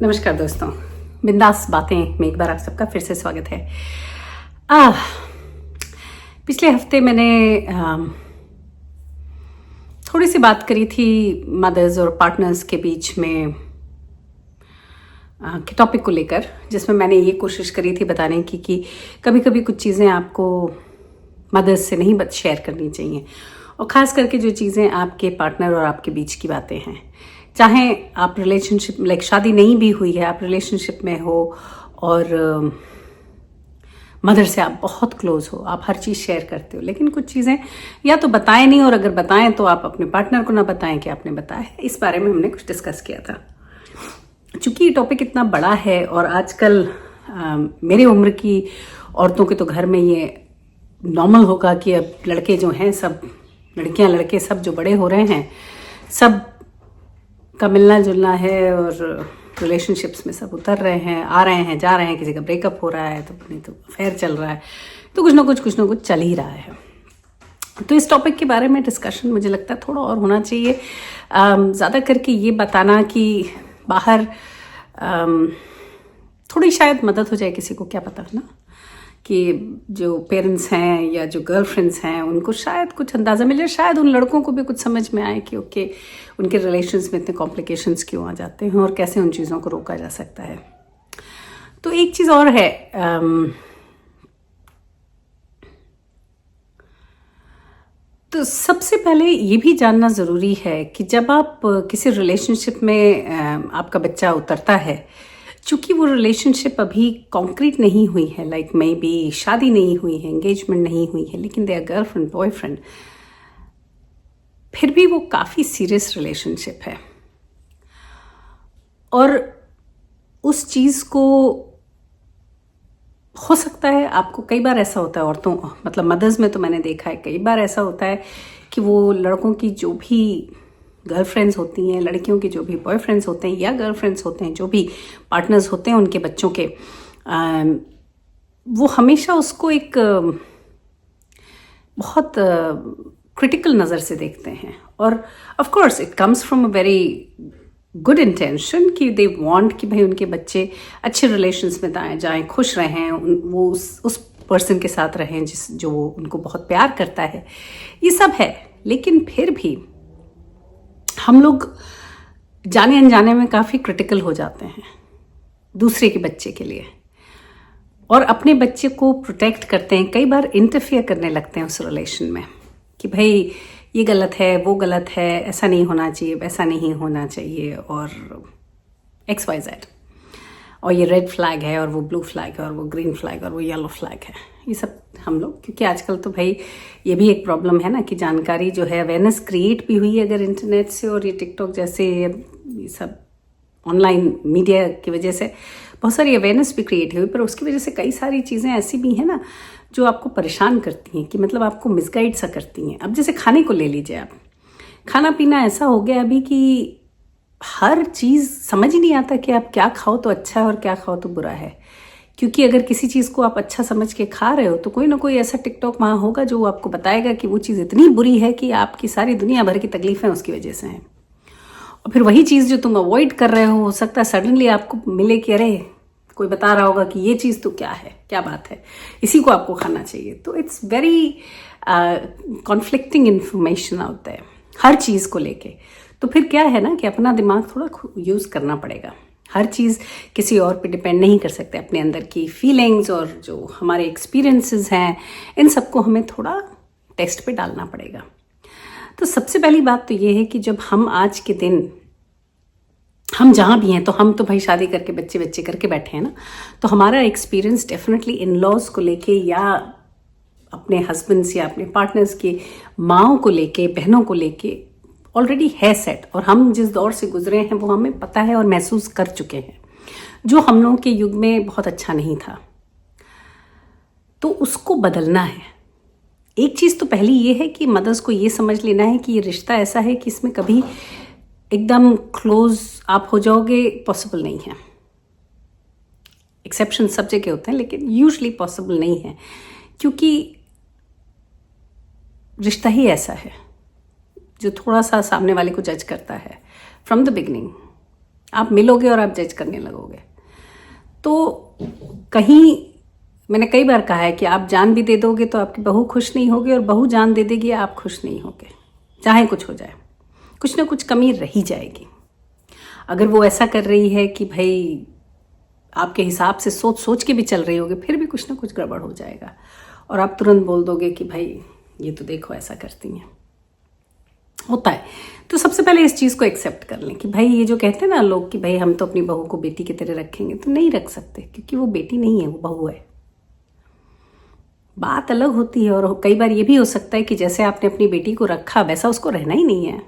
नमस्कार दोस्तों, बिंदास बातें में एक बार आप सबका फिर से स्वागत है। पिछले हफ्ते मैंने थोड़ी सी बात करी थी मदर्स और पार्टनर्स के बीच में के टॉपिक को लेकर, जिसमें मैंने ये कोशिश करी थी बताने की कि कभी कभी कुछ चीज़ें आपको मदर्स से नहीं शेयर करनी चाहिए, और ख़ास करके जो चीज़ें आपके पार्टनर और आपके बीच की बातें हैं। चाहे आप रिलेशनशिप लाइक शादी नहीं भी हुई है, आप रिलेशनशिप में हो और मदर से आप बहुत क्लोज हो, आप हर चीज़ शेयर करते हो, लेकिन कुछ चीज़ें या तो बताएं नहीं, और अगर बताएं तो आप अपने पार्टनर को ना बताएं कि आपने बताया है। इस बारे में हमने कुछ डिस्कस किया था। चूंकि ये टॉपिक इतना बड़ा है और आजकल मेरी उम्र की औरतों के तो घर में ये नॉर्मल होगा कि अब लड़के जो हैं, सब लड़कियां लड़के सब जो बड़े हो रहे हैं, सब का मिलना जुलना है और रिलेशनशिप्स में सब उतर रहे हैं, आ रहे हैं, जा रहे हैं। किसी का ब्रेकअप हो रहा है तो नहीं तो अफेयर चल रहा है, तो कुछ ना कुछ चल ही रहा है। तो इस टॉपिक के बारे में डिस्कशन मुझे लगता है थोड़ा और होना चाहिए। ज़्यादा करके ये बताना कि बाहर थोड़ी शायद मदद हो जाए किसी को, क्या पता ना, कि जो पेरेंट्स हैं या जो गर्लफ्रेंड्स हैं उनको शायद कुछ अंदाज़ा मिले, शायद उन लड़कों को भी कुछ समझ में आए कि ओके, उनके रिलेशंस में इतने कॉम्प्लिकेशंस क्यों आ जाते हैं और कैसे उन चीज़ों को रोका जा सकता है। तो एक चीज़ और है, तो सबसे पहले ये भी जानना ज़रूरी है कि जब आप किसी रिलेशनशिप में आपका बच्चा उतरता है, चूँकि वो रिलेशनशिप अभी कॉन्क्रीट नहीं हुई है, लाइक मे बी शादी नहीं हुई है, एंगेजमेंट नहीं हुई है, लेकिन दे आर गर्लफ्रेंड बॉयफ्रेंड, फिर भी वो काफ़ी सीरियस रिलेशनशिप है। और उस चीज़ को हो सकता है आपको, कई बार ऐसा होता है औरतों, मतलब मदर्स में तो मैंने देखा है, कई बार ऐसा होता है कि वो लड़कों की जो भी गर्लफ्रेंड्स होती हैं, लड़कियों के जो भी बॉयफ्रेंड्स होते हैं या गर्लफ्रेंड्स होते हैं, जो भी पार्टनर्स होते हैं उनके बच्चों के, वो हमेशा उसको एक बहुत क्रिटिकल नज़र से देखते हैं। और of course it comes from a very good intention कि दे वांट कि भाई उनके बच्चे अच्छे रिलेशंस में जाएं, खुश रहें, वो उस पर्सन के साथ रहें जो उनको बहुत प्यार करता है, ये सब है। लेकिन फिर भी हम लोग जाने अनजाने में काफ़ी क्रिटिकल हो जाते हैं दूसरे के बच्चे के लिए, और अपने बच्चे को प्रोटेक्ट करते हैं, कई बार इंटरफियर करने लगते हैं उस रिलेशन में कि भाई ये गलत है, वो गलत है, ऐसा नहीं होना चाहिए, वैसा नहीं होना चाहिए, और XYZ, और ये रेड फ्लैग है और वो ब्लू फ्लैग है और वो ग्रीन फ्लैग और वो येलो फ्लैग है। ये सब हम लोग, क्योंकि आजकल तो भाई ये भी एक प्रॉब्लम है ना कि जानकारी जो है, अवेयरनेस क्रिएट भी हुई है अगर इंटरनेट से, और ये टिकटॉक जैसे ये सब ऑनलाइन मीडिया की वजह से बहुत सारी अवेयरनेस भी क्रिएट हुई, पर उसकी वजह से कई सारी चीज़ें ऐसी भी हैं ना जो आपको परेशान करती हैं, कि मतलब आपको मिसगाइड सा करती हैं। अब जैसे खाने को ले लीजिए, आप खाना पीना ऐसा हो गया अभी कि हर चीज़ समझ ही नहीं आता कि आप क्या खाओ तो अच्छा है और क्या खाओ तो बुरा है। क्योंकि अगर किसी चीज़ को आप अच्छा समझ के खा रहे हो तो कोई ना कोई ऐसा टिकटॉक वहाँ होगा जो आपको बताएगा कि वो चीज़ इतनी बुरी है कि आपकी सारी दुनिया भर की तकलीफ़ें उसकी वजह से हैं। और फिर वही चीज़ जो तुम अवॉइड कर रहे हो सकता है सडनली आपको मिले कि अरे, कोई बता रहा होगा कि ये चीज़ तो क्या है, क्या बात है, इसी को आपको खाना चाहिए। तो it's very conflicting information out है हर चीज़ को लेके। तो फिर क्या है ना कि अपना दिमाग थोड़ा यूज़ करना पड़ेगा। हर चीज़ किसी और पे डिपेंड नहीं कर सकते। अपने अंदर की फीलिंग्स और जो हमारे एक्सपीरियंसेस हैं, इन सबको हमें थोड़ा टेस्ट पे डालना पड़ेगा। तो सबसे पहली बात तो ये है कि जब हम आज के दिन, हम जहाँ भी हैं, तो हम तो भाई शादी करके बच्चे करके बैठे हैं ना, तो हमारा एक्सपीरियंस डेफिनेटली इन लॉज को लेके या अपने हस्बैंड्स या अपने पार्टनर्स की माँओं को लेके, बहनों को लेके ऑलरेडी है सेट, और हम जिस दौर से गुजरे हैं वो हमें पता है और महसूस कर चुके हैं, जो हम लोगों के युग में बहुत अच्छा नहीं था। तो उसको बदलना है। एक चीज़ तो पहली ये है कि मदर्स को ये समझ लेना है कि ये रिश्ता ऐसा है कि इसमें कभी एकदम क्लोज आप हो जाओगे, पॉसिबल नहीं है। एक्सेप्शन सब जगह होते हैं, लेकिन यूजुअली पॉसिबल नहीं है, क्योंकि रिश्ता ही ऐसा है जो थोड़ा सा सामने वाले को जज करता है फ्रॉम द बिगनिंग। आप मिलोगे और आप जज करने लगोगे। तो कहीं मैंने कई बार कहा है कि आप जान भी दे दोगे तो आपकी बहू खुश नहीं होगी, और बहू जान दे देगी आप खुश नहीं होगे। चाहे कुछ हो जाए, कुछ ना कुछ कमी रही जाएगी। अगर वो ऐसा कर रही है कि भाई आपके हिसाब से सोच सोच के भी चल रही होगी, फिर भी कुछ ना कुछ गड़बड़ हो जाएगा, और आप तुरंत बोल दोगे कि भाई ये तो देखो ऐसा करती हैं। होता है। तो सबसे पहले इस चीज़ को एक्सेप्ट कर लें कि भाई ये जो कहते हैं ना लोग कि भाई हम तो अपनी बहू को बेटी की तरह रखेंगे, तो नहीं रख सकते, क्योंकि वो बेटी नहीं है, वो बहू है। बात अलग होती है। और कई बार ये भी हो सकता है कि जैसे आपने अपनी बेटी को रखा वैसा उसको रहना ही नहीं है,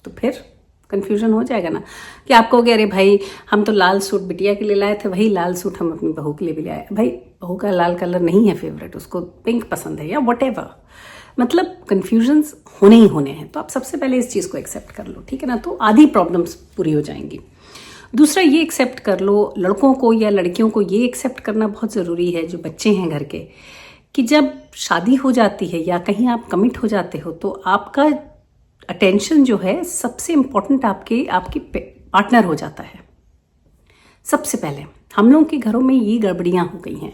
तो फिर कन्फ्यूजन हो जाएगा ना कि आप कहोगे अरे भाई हम तो लाल सूट बिटिया के लिए लाए थे, वही लाल सूट हम अपनी बहू के लिए भी लाए। भाई बहू का लाल कलर नहीं है फेवरेट, उसको पिंक पसंद है या व्हाटएवर, मतलब कन्फ्यूजन्स होने ही होने हैं। तो आप सबसे पहले इस चीज़ को एक्सेप्ट कर लो, ठीक है ना, तो आधी प्रॉब्लम्स पूरी हो जाएंगी। दूसरा ये एक्सेप्ट कर लो, लड़कों को या लड़कियों को ये एक्सेप्ट करना बहुत ज़रूरी है, जो बच्चे हैं घर के, कि जब शादी हो जाती है या कहीं आप कमिट हो जाते हो तो आपका अटेंशन जो है सबसे इम्पोर्टेंट आपकी पार्टनर हो जाता है। सबसे पहले हम लोगों के घरों में ये गड़बड़ियाँ हो गई हैं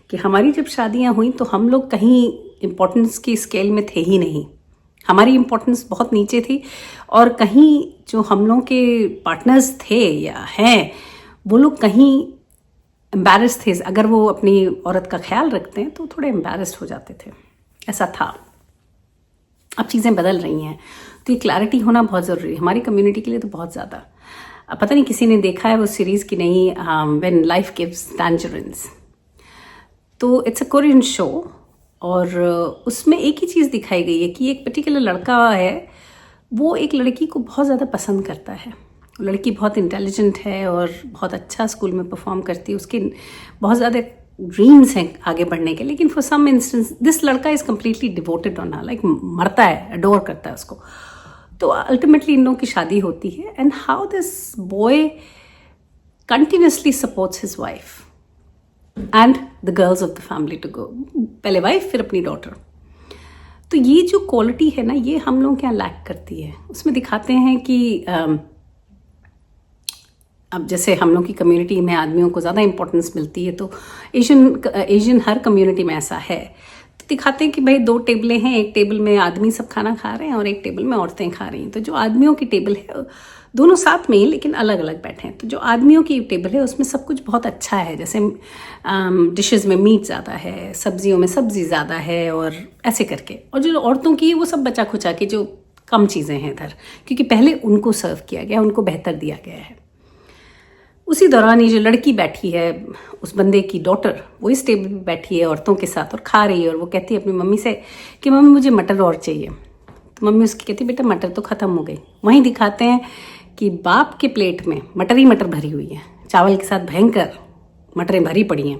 कि हमारी जब शादियाँ हुई तो हम लोग कहीं इम्पोर्टेंस की स्केल में थे ही नहीं, हमारी इम्पोर्टेंस बहुत नीचे थी, और कहीं जो हम लोग के पार्टनर्स थे या हैं वो लोग कहीं एम्बैरेस थे। अगर वो अपनी औरत का ख्याल रखते हैं तो थोड़े एम्बैरेस्ड हो जाते थे, ऐसा था। अब चीज़ें बदल रही हैं, तो ये क्लैरिटी होना बहुत ज़रूरी है हमारी कम्युनिटी के लिए, तो बहुत ज़्यादा। अब पता नहीं किसी ने देखा है वो सीरीज़ की नहीं, व्हेन लाइफ गिव्स टैंजरिन्स, तो इट्स अ कोरियन शो, और उसमें एक ही चीज़ दिखाई गई है कि एक पर्टिकुलर लड़का है, वो एक लड़की को बहुत ज़्यादा पसंद करता है। लड़की बहुत इंटेलिजेंट है और बहुत अच्छा स्कूल में परफॉर्म करती है, उसके बहुत ज़्यादा ड्रीम्स हैं आगे बढ़ने के, लेकिन फॉर सम इंस्टेंस दिस लड़का is completely devoted on her, like मरता है, अडोर करता है उसको। तो अल्टीमेटली इन लोगों की शादी होती है, and how this boy continuously supports his wife and the girls of the family to go, पहले वाइफ फिर अपनी डॉटर। तो ये जो क्वालिटी है ना, ये हम लोग क्या लैक करती है। उसमें दिखाते हैं कि अब जैसे हम लोग की कम्युनिटी में आदमियों को ज़्यादा इंपॉर्टेंस मिलती है, तो एशियन हर कम्युनिटी में ऐसा है। तो दिखाते हैं कि भाई 2 टेबलें हैं, एक टेबल में आदमी सब खाना खा रहे हैं और एक टेबल में औरतें खा रही हैं। तो जो आदमियों की टेबल है दोनों साथ में ही लेकिन अलग अलग बैठे हैं। तो जो आदमियों की टेबल है उसमें सब कुछ बहुत अच्छा है, जैसे डिशेस में मीट ज़्यादा है, सब्जियों में सब्जी ज़्यादा है, और ऐसे करके। और जो औरतों की वो सब बचा खुचा के जो कम चीज़ें हैं इधर, क्योंकि पहले उनको सर्व किया गया, उनको बेहतर दिया गया है। उसी दौरान ये जो लड़की बैठी है, उस बंदे की डॉटर, वो इस टेबल पे बैठी है औरतों के साथ और खा रही है, और वो कहती है अपनी मम्मी से कि मम्मी मुझे मटर और चाहिए। तो मम्मी उसकी कहती है बेटा मटर तो ख़त्म हो गई। वहीं दिखाते हैं कि बाप के प्लेट में मटर ही मटर भरी हुई है, चावल के साथ भयंकर मटरें भरी पड़ी हैं।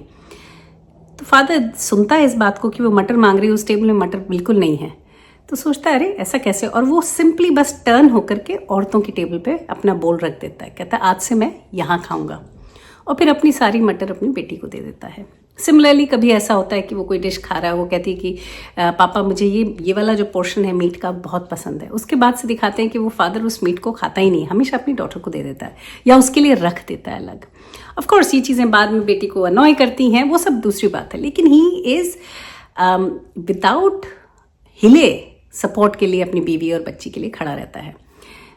तो फादर सुनता है इस बात को कि वो मटर मांग रही है, उस टेबल में मटर बिल्कुल नहीं है। तो सोचता है अरे ऐसा कैसे, और वो सिंपली बस टर्न होकर के औरतों की टेबल पे अपना बोल रख देता है, कहता है आज से मैं यहाँ खाऊंगा, और फिर अपनी सारी मटर अपनी बेटी को दे देता है। सिमिलरली कभी ऐसा होता है कि वो कोई डिश खा रहा है, वो कहती है कि पापा मुझे ये वाला जो पोर्शन है मीट का बहुत पसंद है। उसके बाद से दिखाते हैं कि वो फादर उस मीट को खाता ही नहीं, हमेशा अपनी डॉटर को दे देता है या उसके लिए रख देता है अलग। ऑफ कोर्स ये चीज़ें बाद में बेटी को अनॉय करती हैं, वो सब दूसरी बात है, लेकिन ही इज़ विदाउट हिले सपोर्ट के लिए अपनी बीवी और बच्ची के लिए खड़ा रहता है।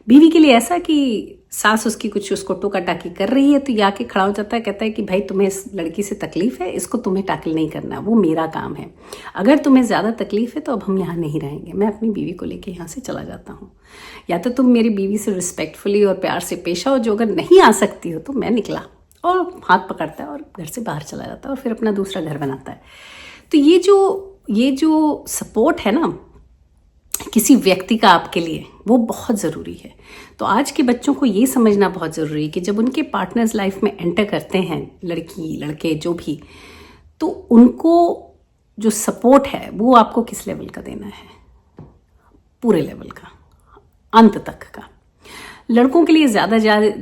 बीवी के लिए ऐसा कि सास उसकी कुछ उसको टोका टाकी कर रही है तो ये आके खड़ा हो जाता है, कहता है कि भाई तुम्हें इस लड़की से तकलीफ है, इसको तुम्हें टैकल नहीं करना, वो मेरा काम है। अगर तुम्हें ज़्यादा तकलीफ है तो अब हम यहाँ नहीं रहेंगे, मैं अपनी बीवी को लेके यहाँ से चला जाता हूँ। या तो तुम मेरी बीवी से रिस्पेक्टफुली और प्यार से पेश आओ, जो अगर नहीं आ सकती हो तो मैं निकला, और हाथ पकड़ता है और घर से बाहर चला जाता है और फिर अपना दूसरा घर बनाता है। तो ये जो सपोर्ट है ना किसी व्यक्ति का आपके लिए, वो बहुत ज़रूरी है। तो आज के बच्चों को ये समझना बहुत ज़रूरी है कि जब उनके पार्टनर्स लाइफ में एंटर करते हैं, लड़की लड़के जो भी, तो उनको जो सपोर्ट है वो आपको किस लेवल का देना है, पूरे लेवल का, अंत तक का। लड़कों के लिए ज़्यादा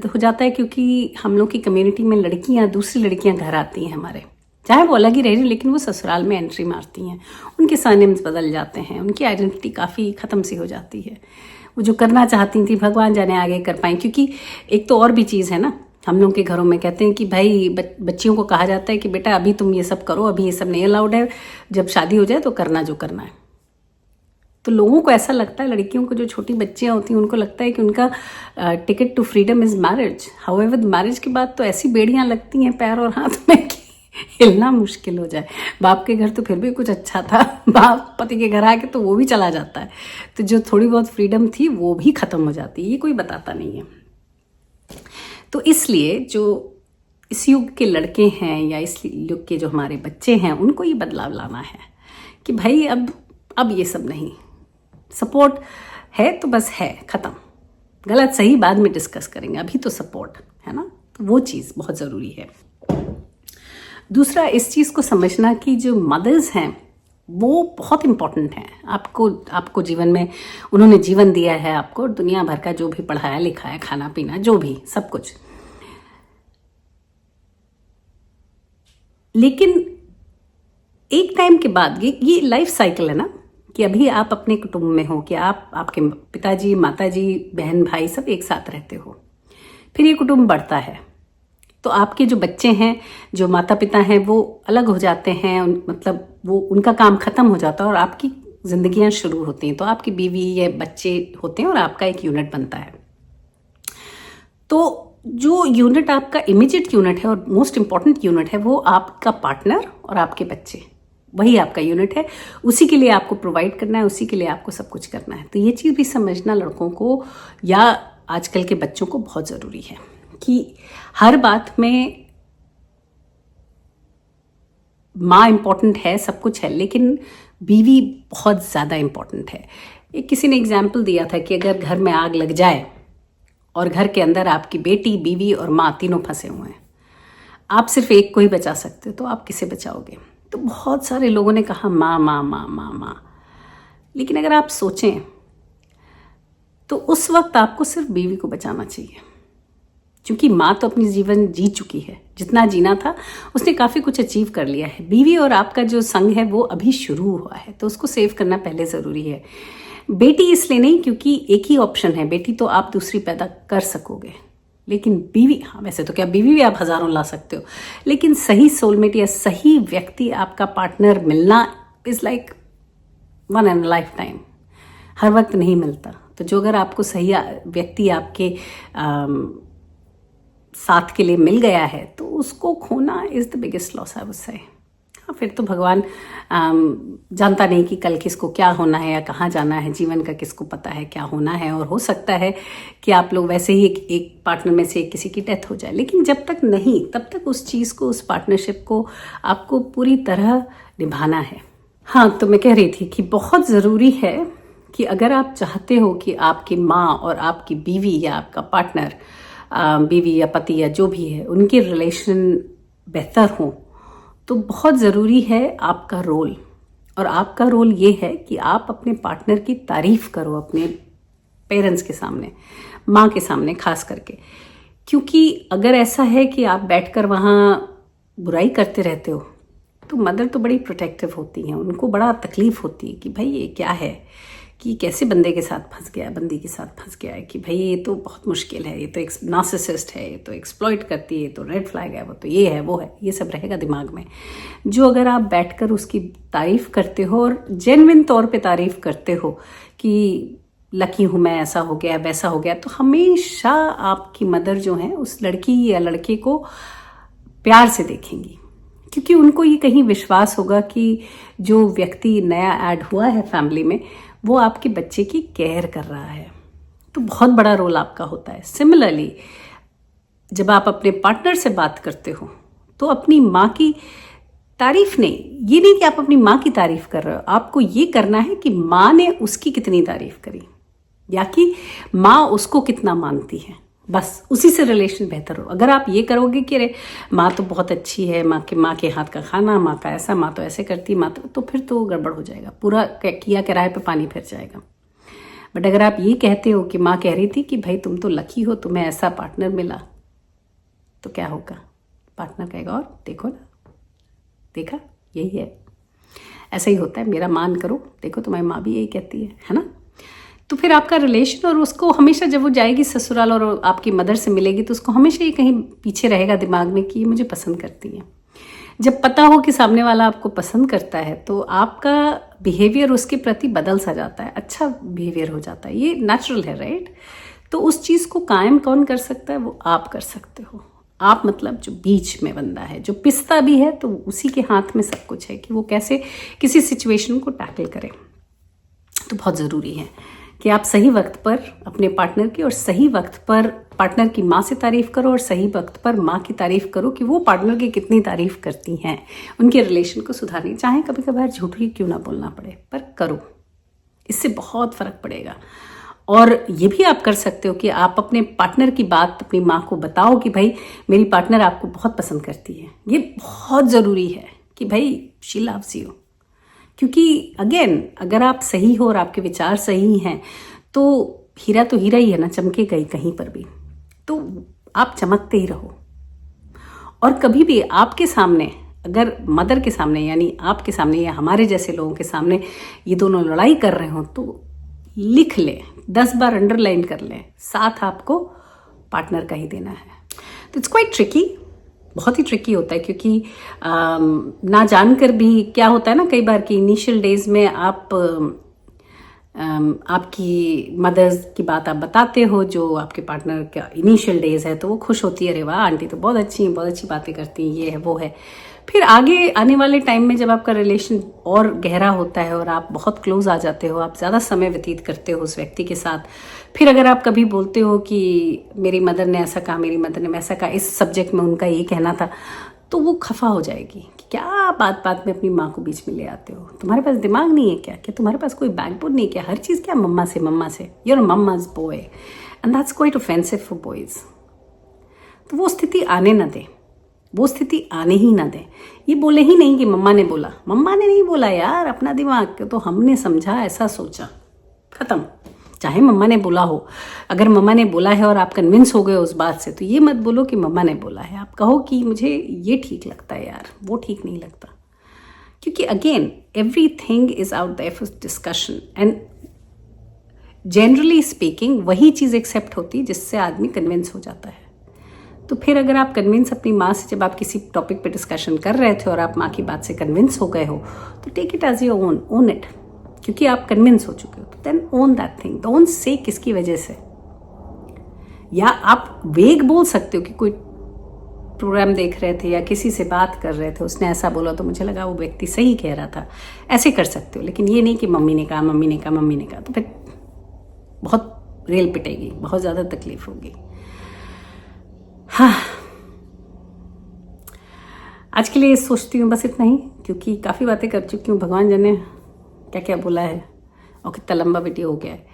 हो जाता है क्योंकि हम लोग की कम्युनिटी में लड़कियां, दूसरी लड़कियां घर आती हैं हमारे, चाहे वो अलग ही रह रही, लेकिन वो ससुराल में एंट्री मारती हैं, उनके सरनेम्स बदल जाते हैं, उनकी आइडेंटिटी काफ़ी ख़त्म सी हो जाती है। वो जो करना चाहती थी भगवान जाने आगे कर पाएं। क्योंकि एक तो और भी चीज़ है ना, हम लोग के घरों में कहते हैं कि भाई बच्चियों को कहा जाता है कि बेटा अभी तुम ये सब करो, अभी ये सब नहीं अलाउड है, जब शादी हो जाए तो करना जो करना है। तो लोगों को ऐसा लगता है, लड़कियों को जो छोटी बच्चियां होती हैं उनको लगता है कि उनका ticket to freedom is marriage. However marriage के बाद तो ऐसी बेड़ियां लगती हैं पैर और हाथ में कि हिलना मुश्किल हो जाए। बाप के घर तो फिर भी कुछ अच्छा था, बाप पति के घर आके तो वो भी चला जाता है, तो जो थोड़ी बहुत फ्रीडम थी वो भी खत्म हो जाती है, ये कोई बताता नहीं है। तो इसलिए जो इस युग के लड़के हैं या इस युग के जो हमारे बच्चे हैं उनको ये बदलाव लाना है कि भाई अब ये सब नहीं, सपोर्ट है तो बस है, खत्म, गलत सही बाद में डिस्कस करेंगे, अभी तो सपोर्ट है ना। तो वो चीज़ बहुत ज़रूरी है। दूसरा, इस चीज़ को समझना कि जो मदर्स हैं वो बहुत इम्पॉर्टेंट हैं। आपको जीवन में उन्होंने जीवन दिया है आपको, दुनिया भर का जो भी पढ़ाया लिखाया, खाना पीना जो भी सब कुछ। लेकिन एक टाइम के बाद ये लाइफ साइकिल है ना, कि अभी आप अपने कुटुंब में हो, कि आपके पिताजी माताजी बहन भाई सब एक साथ रहते हो, फिर ये कुटुंब बढ़ता है, तो आपके जो बच्चे हैं, जो माता पिता हैं वो अलग हो जाते हैं, मतलब वो उनका काम खत्म हो जाता है और आपकी जिंदगियां शुरू होती हैं। तो आपकी बीवी या बच्चे होते हैं और आपका एक यूनिट बनता है। तो जो यूनिट आपका इमीडिएट यूनिट है और मोस्ट इंपॉर्टेंट यूनिट है, वो आपका पार्टनर और आपके बच्चे, वही आपका यूनिट है। उसी के लिए आपको प्रोवाइड करना है, उसी के लिए आपको सब कुछ करना है। तो ये चीज़ भी समझना लड़कों को या आजकल के बच्चों को बहुत ज़रूरी है कि हर बात में माँ इम्पॉर्टेंट है, सब कुछ है, लेकिन बीवी बहुत ज़्यादा इम्पॉर्टेंट है। एक किसी ने एग्जाम्पल दिया था कि अगर घर में आग लग जाए और घर के अंदर आपकी बेटी, बीवी और माँ तीनों फंसे हुए हैं, आप सिर्फ एक को ही बचा सकते हो, तो आप किसे बचाओगे? तो बहुत सारे लोगों ने कहा माँ माँ माँ माँ माँ, लेकिन अगर आप सोचें तो उस वक्त आपको सिर्फ बीवी को बचाना चाहिए, क्योंकि माँ तो अपनी जीवन जी चुकी है, जितना जीना था उसने काफ़ी कुछ अचीव कर लिया है। बीवी और आपका जो संग है वो अभी शुरू हुआ है, तो उसको सेव करना पहले ज़रूरी है। बेटी इसलिए नहीं क्योंकि एक ही ऑप्शन है, बेटी तो आप दूसरी पैदा कर सकोगे, लेकिन बीवी, हाँ वैसे तो क्या बीवी भी आप हज़ारों ला सकते हो, लेकिन सही सोलमेट या सही व्यक्ति, आपका पार्टनर मिलना is like one and lifetime, हर वक्त नहीं मिलता। तो जो अगर आपको सही व्यक्ति आपके साथ के लिए मिल गया है तो उसको खोना is the biggest loss I would say. हाँ, फिर तो भगवान जानता नहीं कि कल किसको क्या होना है या कहाँ जाना है, जीवन का किसको पता है क्या होना है, और हो सकता है कि आप लोग वैसे ही एक पार्टनर में से किसी की डेथ हो जाए, लेकिन जब तक नहीं तब तक उस चीज़ को, उस पार्टनरशिप को आपको पूरी तरह निभाना है। हाँ, तो मैं कह रही थी कि बहुत ज़रूरी है कि अगर आप चाहते हो कि आपकी माँ और आपकी बीवी या आपका पार्टनर, बीवी या पति या जो भी है, उनके रिलेशन बेहतर हो, तो बहुत ज़रूरी है आपका रोल। और आपका रोल ये है कि आप अपने पार्टनर की तारीफ़ करो अपने पेरेंट्स के सामने, माँ के सामने खास करके। क्योंकि अगर ऐसा है कि आप बैठकर वहाँ बुराई करते रहते हो तो मदर तो बड़ी प्रोटेक्टिव होती हैं, उनको बड़ा तकलीफ़ होती है कि भाई ये क्या है, कि कैसे बंदे के साथ फंस गया, बंदी के साथ फंस गया है, कि भाई ये तो बहुत मुश्किल है, ये तो एक नार्सिसिस्ट है, ये तो एक्सप्लॉइट करती है, ये तो रेड फ्लैग है, वो तो ये है वो है, ये सब रहेगा दिमाग में। जो अगर आप बैठकर उसकी तारीफ़ करते हो और जेन्युइन तौर पे तारीफ़ करते हो कि लकी हूँ मैं, ऐसा हो गया वैसा हो गया, तो हमेशा आपकी मदर जो है उस लड़की या लड़के को प्यार से देखेंगी, क्योंकि उनको ये कहीं विश्वास होगा कि जो व्यक्ति नया ऐड हुआ है फैमिली में वो आपके बच्चे की केयर कर रहा है। तो बहुत बड़ा रोल आपका होता है। सिमिलरली जब आप अपने पार्टनर से बात करते हो तो अपनी माँ की तारीफ नहीं, ये नहीं कि आप अपनी माँ की तारीफ कर रहे हो, आपको ये करना है कि माँ ने उसकी कितनी तारीफ करी या कि माँ उसको कितना मानती है, बस उसी से रिलेशन बेहतर हो। अगर आप ये करोगे कि अरे माँ तो बहुत अच्छी है, माँ के हाथ का खाना, माँ का ऐसा, माँ तो ऐसे करती, माँ तो फिर तो गड़बड़ हो जाएगा, पूरा किया किराए पे पानी फिर जाएगा। बट अगर आप ये कहते हो कि माँ कह रही थी कि भाई तुम तो लकी हो, तुम्हें ऐसा पार्टनर मिला, तो क्या होगा, पार्टनर कहेगा और देखो ना, देखा यही है, ऐसा ही होता है, मेरा मान करो, देखो तुम्हारी माँ भी यही कहती है ना। तो फिर आपका रिलेशन, और उसको हमेशा जब वो जाएगी ससुराल और आपकी मदर से मिलेगी तो उसको हमेशा ये कहीं पीछे रहेगा दिमाग में कि ये मुझे पसंद करती है। जब पता हो कि सामने वाला आपको पसंद करता है तो आपका बिहेवियर उसके प्रति बदल सा जाता है, अच्छा बिहेवियर हो जाता है, ये नेचुरल है, राइट। तो उस चीज़ को कायम कौन कर सकता है? वो आप कर सकते हो। आप मतलब जो बीच में बंदा है, जो पिसता भी है, तो उसी के हाथ में सब कुछ है कि वो कैसे किसी सिचुएशन को टैकल करे। तो बहुत ज़रूरी है कि आप सही वक्त पर अपने पार्टनर की, और सही वक्त पर पार्टनर की माँ से तारीफ़ करो, और सही वक्त पर माँ की तारीफ़ करो कि वो पार्टनर की कितनी तारीफ़ करती हैं, उनके रिलेशन को सुधारनी। चाहे कभी कभार झूठ ही क्यों ना बोलना पड़े, पर करो, इससे बहुत फ़र्क पड़ेगा। और ये भी आप कर सकते हो कि आप अपने पार्टनर की बात अपनी माँ को बताओ कि भाई मेरी पार्टनर आपको बहुत पसंद करती है। ये बहुत ज़रूरी है कि भाई शी लव्स यू, क्योंकि अगेन अगर आप सही हो और आपके विचार सही हैं तो हीरा तो हीरा ही है ना, चमकेगा ही कहीं पर भी। तो आप चमकते ही रहो। और कभी भी आपके सामने, अगर मदर के सामने यानी आपके सामने या हमारे जैसे लोगों के सामने ये दोनों लड़ाई कर रहे हो तो लिख लें, 10 बार अंडरलाइन कर लें, साथ आपको पार्टनर का ही देना है। तो इट्स क्वाइट ट्रिकी, बहुत ही ट्रिकी होता है, क्योंकि ना जानकर भी क्या होता है ना कई बार कि इनिशियल डेज में आप आपकी मदर्स की बात आप बताते हो जो आपके पार्टनर का इनिशियल डेज है, तो वो खुश होती है, अरे वाह आंटी तो बहुत अच्छी हैं, बहुत अच्छी बातें करती हैं, ये है वो है। फिर आगे आने वाले टाइम में जब आपका रिलेशन और गहरा होता है और आप बहुत क्लोज आ जाते हो, आप ज़्यादा समय व्यतीत करते हो उस व्यक्ति के साथ, फिर अगर आप कभी बोलते हो कि मेरी मदर ने ऐसा कहा, मेरी मदर ने वैसा कहा, इस सब्जेक्ट में उनका ये कहना था, तो वो खफा हो जाएगी कि क्या बात बात में अपनी माँ को बीच में ले आते हो, तुम्हारे पास दिमाग नहीं है क्या, तुम्हारे पास कोई बैकबोन नहीं है क्या, हर चीज़ क्या मम्मा से, your mama's boy, and that's quite offensive for boys. तो वो स्थिति आने ना दें, वो स्थिति आने ही ना दें। ये बोले ही नहीं कि मम्मा ने बोला, मम्मा ने नहीं बोला यार, अपना दिमाग तो हमने समझा, ऐसा सोचा, खत्म। चाहे मम्मा ने बोला हो, अगर मम्मा ने बोला है और आप कन्विंस हो गए उस बात से, तो ये मत बोलो कि मम्मा ने बोला है, आप कहो कि मुझे ये ठीक लगता है यार, वो ठीक नहीं लगता। क्योंकि again everything is out there for discussion, and generally speaking वही चीज़ एक्सेप्ट होती है जिससे आदमी कन्विंस हो जाता है। तो फिर अगर आप कन्विंस अपनी माँ से, जब आप किसी टॉपिक पे डिस्कशन कर रहे थे और आप माँ की बात से कन्विंस हो गए हो, तो take it as your own it, क्योंकि आप कन्विंस हो चुके हो, तो then own that thing, don't say किसकी वजह से। या आप वेग बोल सकते हो कि कोई प्रोग्राम देख रहे थे या किसी से बात कर रहे थे, उसने ऐसा बोला तो मुझे लगा वो व्यक्ति सही कह रहा था, ऐसे कर सकते हो। लेकिन ये नहीं कि मम्मी ने कहा, तो फिर बहुत रेल पिटेगी, बहुत ज़्यादा तकलीफ होगी। हाँ, आज के लिए सोचती हूँ बस इतना ही, क्योंकि काफ़ी बातें कर चुकी हूँ, भगवान जाने क्या क्या बोला है और कितना लंबा वीडियो हो गया है।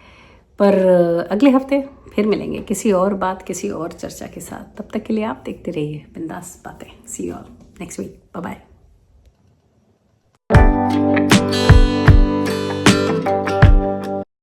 पर अगले हफ्ते फिर मिलेंगे किसी और बात, किसी और चर्चा के साथ। तब तक के लिए आप देखते रहिए बिंदास बातें। See you all next week, bye bye.